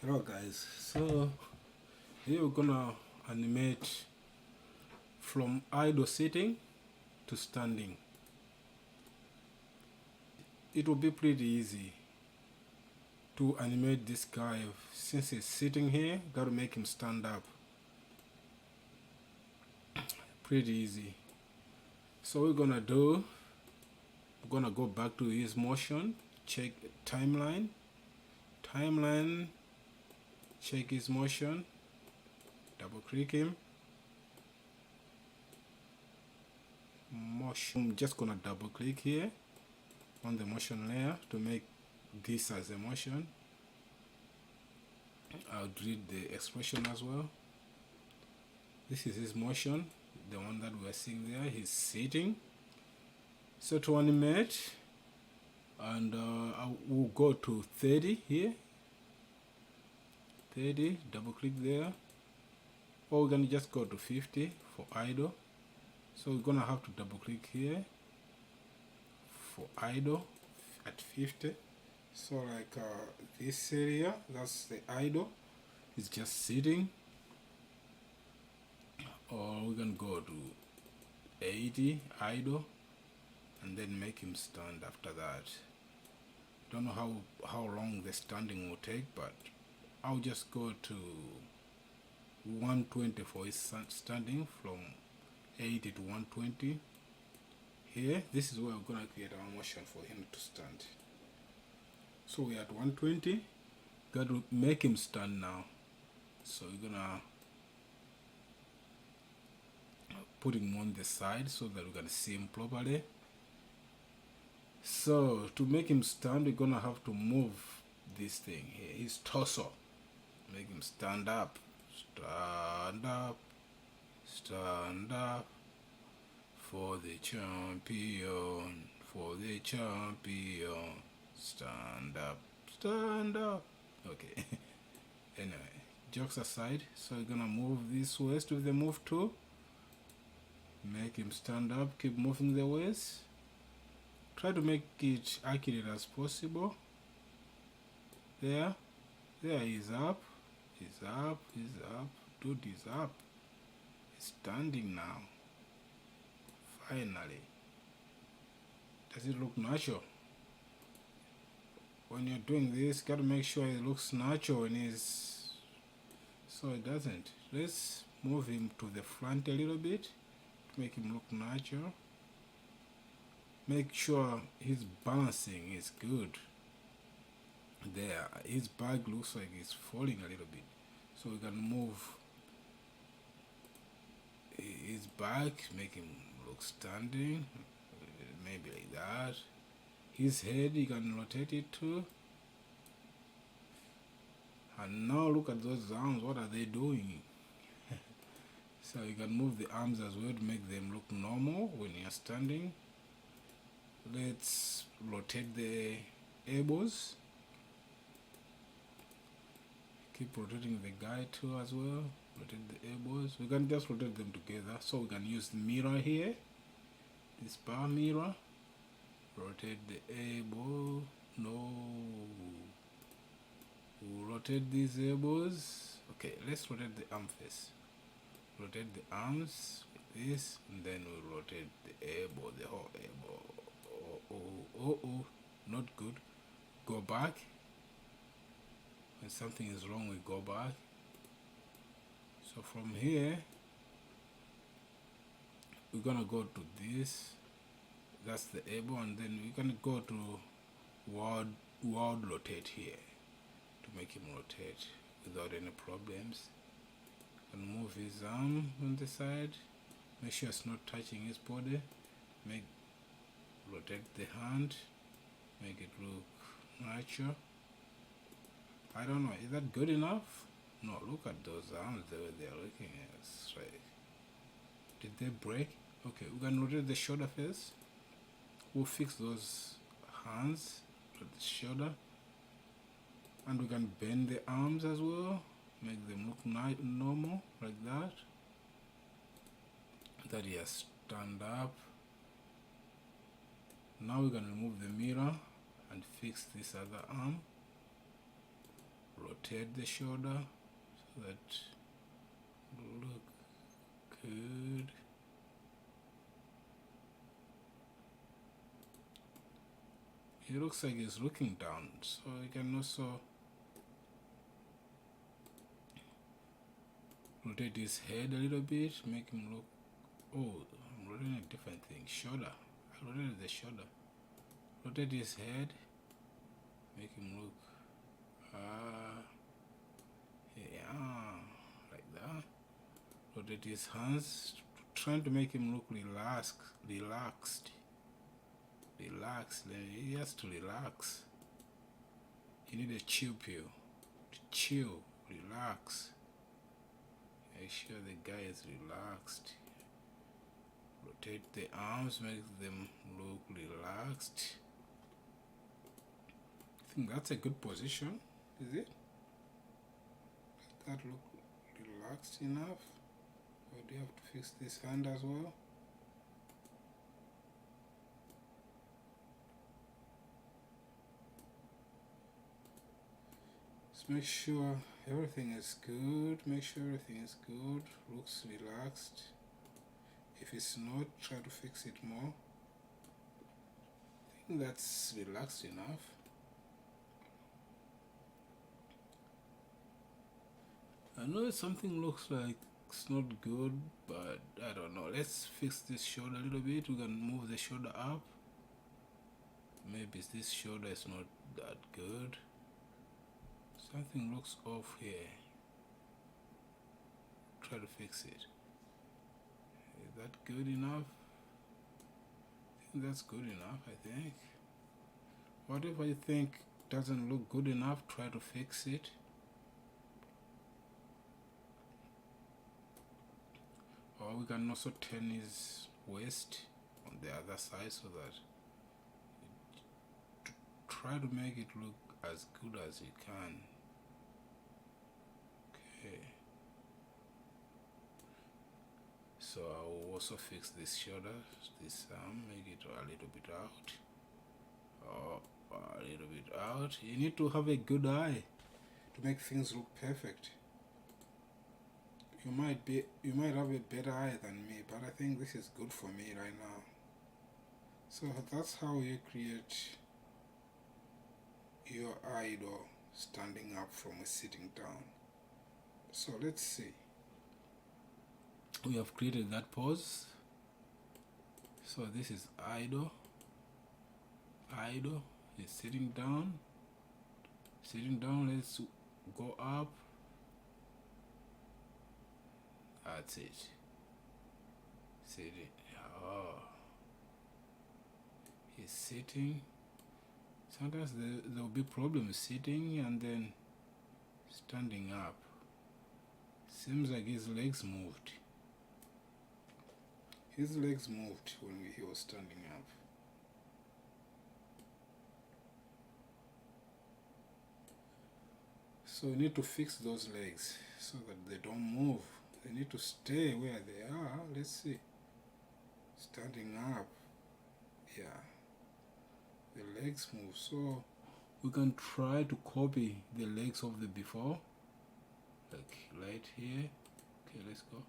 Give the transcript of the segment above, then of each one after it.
Hello guys, so here we're gonna animate from idle sitting to standing. It will be pretty easy to animate this guy. Since he's sitting here, gotta make him stand up. Pretty easy. So we're gonna go back to his motion, check timeline, check his motion, double click him, motion. I'm just gonna double click here on the motion layer to make this as a motion. I'll delete the expression as well. This is his motion, the one that we're seeing there. He's sitting. So to animate, and I will go to 30 here. 30, double click there. Or we're gonna just go to 50 for idle. So we're gonna have to double click here for idle at 50. So like this area, that's the idle. It's just sitting. Or we're gonna go to 80 idle and then make him stand after that. Don't know how long the standing will take, but I'll just go to 120 for his standing, from 80 to 120 here. This is where we're gonna create our motion for him to stand. So we're at 120. Got to make him stand now. So we're gonna put him on the side so that we can see him properly. So to make him stand, we're gonna have to move this thing here, his torso. Make him stand up, stand up, stand up for the champion, for the champion. Stand up, stand up. Okay. Anyway, jokes aside, so we're gonna move this waist with the move tool. Make him stand up, keep moving the waist. Try to make it accurate as possible. There he's up, he's up, he's up. Dude is up. He's standing now. Finally. Does it look natural? When you're doing this, gotta make sure it looks natural when he's... So it doesn't. Let's move him to the front a little bit to make him look natural. Make sure his balancing is good. There, his back looks like it's falling a little bit. So we can move his back, make him look standing, maybe like that. His head, you can rotate it too. And now look at those arms, what are they doing? So you can move the arms as well to make them look normal when you're standing. Let's rotate the elbows. Keep rotating the guy too as well. Rotate the elbows. We can just rotate them together. So we can use the mirror here. This bar mirror. Rotate the elbow. No. We'll rotate these elbows. Okay, let's rotate the arm first. Rotate the arms like this, and then we'll rotate the elbow, the whole elbow. Oh, not good. Go back. When something is wrong, we go back. So from here, we're gonna go to this. That's the elbow, and then we're gonna go to word rotate here to make him rotate without any problems. And move his arm on the side. Make sure it's not touching his body. Rotate the hand. Make it look natural. I don't know, is that good enough? No, look at those arms, the way they're looking at straight. Did they break? Okay, we're gonna rotate the shoulder first. We'll fix those hands to the shoulder. And we can bend the arms as well. Make them look normal, like that. That he has stand up. Now we're gonna remove the mirror and fix this other arm. Rotate rotate the shoulder so that it look good. It looks like it's looking down, so you can also rotate his head a little bit, make him look. Oh, I'm rotating a different thing. Shoulder. I rotated the shoulder. Rotate his head, make him look. Yeah, like that. Rotate his hands, trying to make him look relaxed. He has to relax. You need a chill pill. To chill, relax. Make sure the guy is relaxed. Rotate the arms, make them look relaxed. I think that's a good position, is it? Does that look relaxed enough? Or do you have to fix this hand as well? Just make sure everything is good. Make sure everything is good. Looks relaxed. If it's not, try to fix it more. I think that's relaxed enough. I know something looks like it's not good, but I don't know. Let's fix this shoulder a little bit. We can move the shoulder up. Maybe this shoulder is not that good. Something looks off here. Try to fix it. Is that good enough? I think that's good enough, I think. Whatever you think doesn't look good enough, try to fix it. Or we can also turn his waist on the other side so that try to make it look as good as you can. Okay. So I'll also fix this shoulder, this arm, make it a little bit out. Oh, a little bit out. You need to have a good eye to make things look perfect. You might have a better eye than me, but I think this is good for me right now. So that's how you create your idol standing up from a sitting down. So let's see. We have created that pose. So this is idol. Idol is sitting down. Sitting down, let's go up. That's it. Sitting. Oh. He's sitting. Sometimes there will be problems sitting and then standing up. Seems like his legs moved. His legs moved when he was standing up. So we need to fix those legs so that they don't move. They need to stay where they are. Let's see. Standing up. Yeah. The legs move. So we can try to copy the legs of the before. Like right here. Okay, let's go.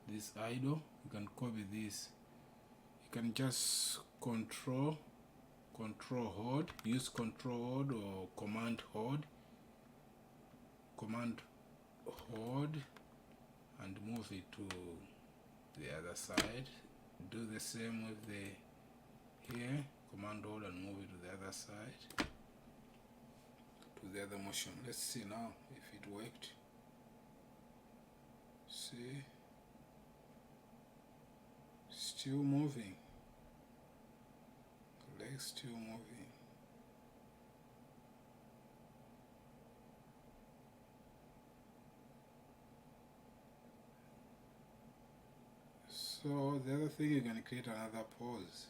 This idol. You can copy this. You can just control hold. Use control hold or command hold. Command hold and move it to the other side. Do the same with the here. Command hold and move it to the other side. To the other motion. Let's see now if it worked. See? Still moving. Legs still moving. So the other thing, you're going to create another pose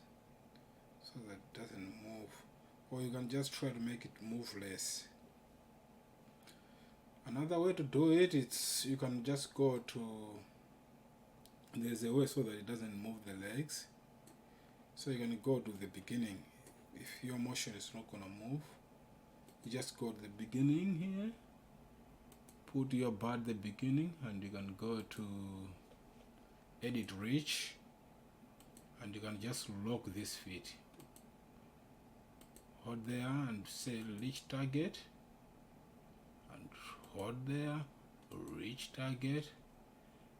so that it doesn't move, or you can just try to make it move less. Another way to do it, it's you can just go to, there's a way so that it doesn't move the legs. So you're going to go to the beginning. If your motion is not going to move, you just go to the beginning here put your bar at the beginning, and you can go to edit reach, and you can just lock this fit. Hold there and say reach target, and hold there, reach target.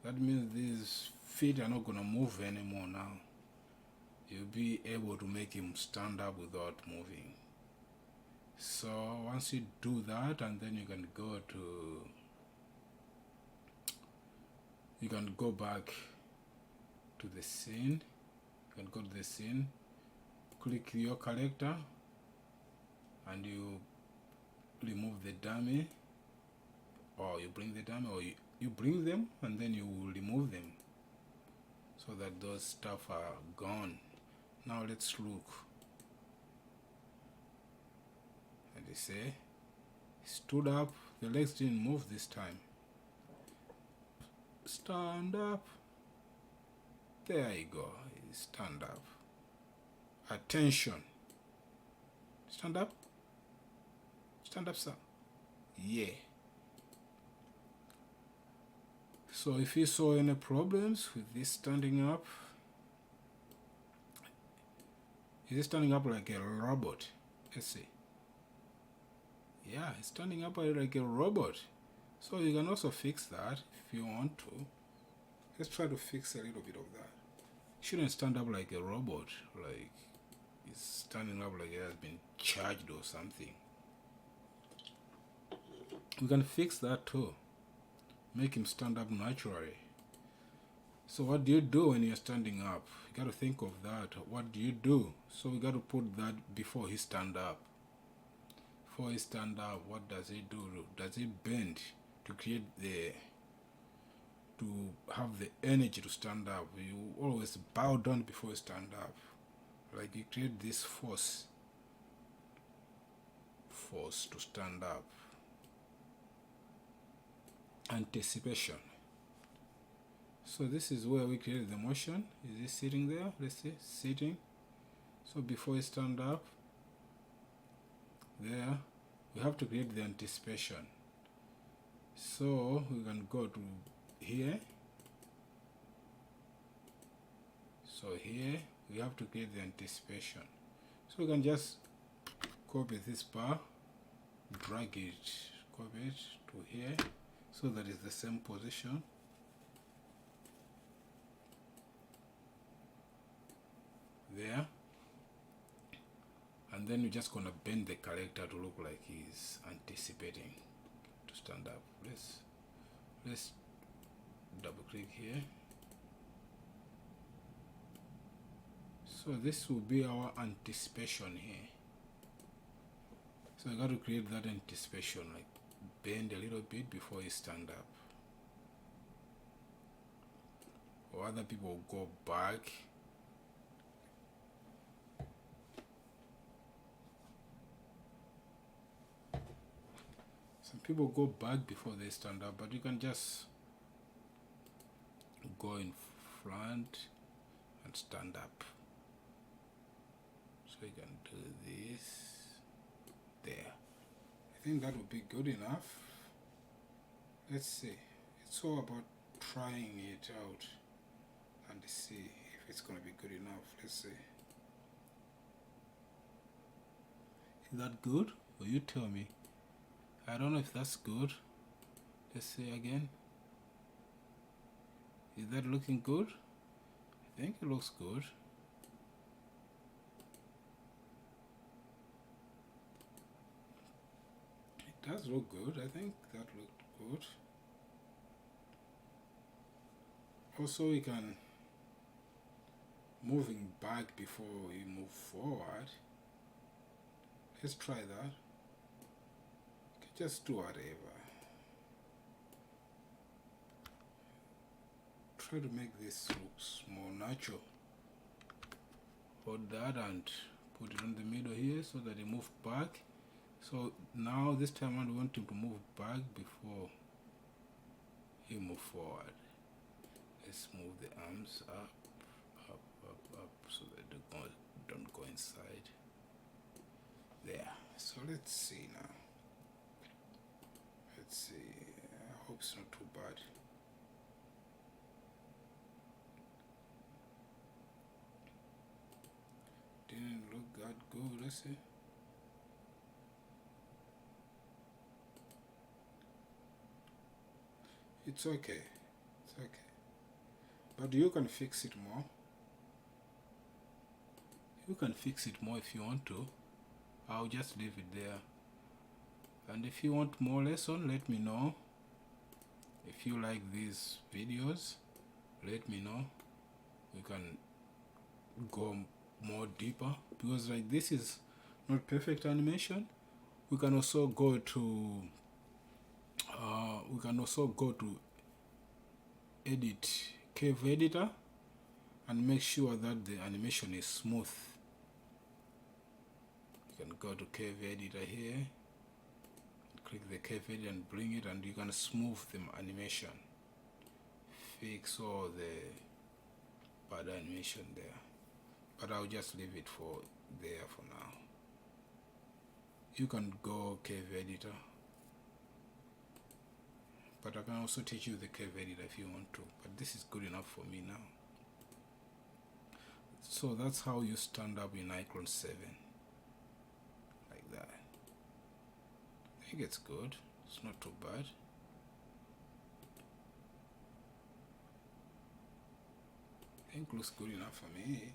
That means these feet are not gonna move anymore now. You'll be able to make him stand up without moving. So once you do that, and then you can go back to the scene. You can go to the scene, click your character, and you remove the dummy, or you bring the dummy, or you bring them and then you will remove them so that those stuff are gone. Now let's look. And they say stood up, the legs didn't move this time. Stand up. There you go. Stand up. Attention. Stand up. Stand up, sir. Yeah. So if you saw any problems with this standing up, is it standing up like a robot? Let's see. Yeah, it's standing up like a robot. So you can also fix that if you want to. Let's try to fix a little bit of that. It shouldn't stand up like a robot, like it's standing up like it has been charged or something. We can fix that too. Make him stand up naturally. So what do you do when you're standing up? You got to think of that. What do you do? So we got to put that before he stand up. Before he stand up, what does he do? Does he bend to create to have the energy to stand up? You always bow down before you stand up. Like you create this force to stand up. Anticipation. So this is where we create the motion. Is he sitting there? Let's see, sitting. So before you stand up, there, we have to create the anticipation. So we can go to here. So here, we have to create the anticipation. So we can just copy this bar, drag it, copy it to here, so that it's the same position. There. And then you're just gonna bend the character to look like he's anticipating to stand up. Let's double click here. So this will be our anticipation here. So I got to create that anticipation, like bend a little bit before you stand up. Or other people go back. Some people go back before they stand up, but you can just go in front and stand up. So you can do this there. I think that would be good enough. Let's see. It's all about trying it out and see if it's going to be good enough. Let's see. Is that good? Or you tell me. I don't know if that's good. Let's see again. Is that looking good? I think it looks good. It does look good. I think that looked good. Also, we can moving back before we move forward. Let's try that. Just do whatever. Try to make this look more natural. Hold that and put it in the middle here so that it moves back. So now this time I want him to move back before he move forward. Let's move the arms up, so that they don't go inside. There. So let's see now. Let's see. it's not too bad. Didn't look that good. Let's see. It's okay. It's okay. But you can fix it more. You can fix it more if you want to. I'll just leave it there. And if you want more lesson, let me know. If you like these videos, let me know. We can go more deeper, because like this is not perfect animation. We can also go to edit cave editor and make sure that the animation is smooth. You can go to cave editor here, click the cave editor and bring it, and you can smooth the animation, fix all the bad animation there. But I'll just leave it for there for now. You can go cave editor, but I can also teach you the cave editor if you want to, but this is good enough for me now. So that's how you stand up in Iclone 7, like that. I think it's good. It's not too bad. I think it looks good enough for me.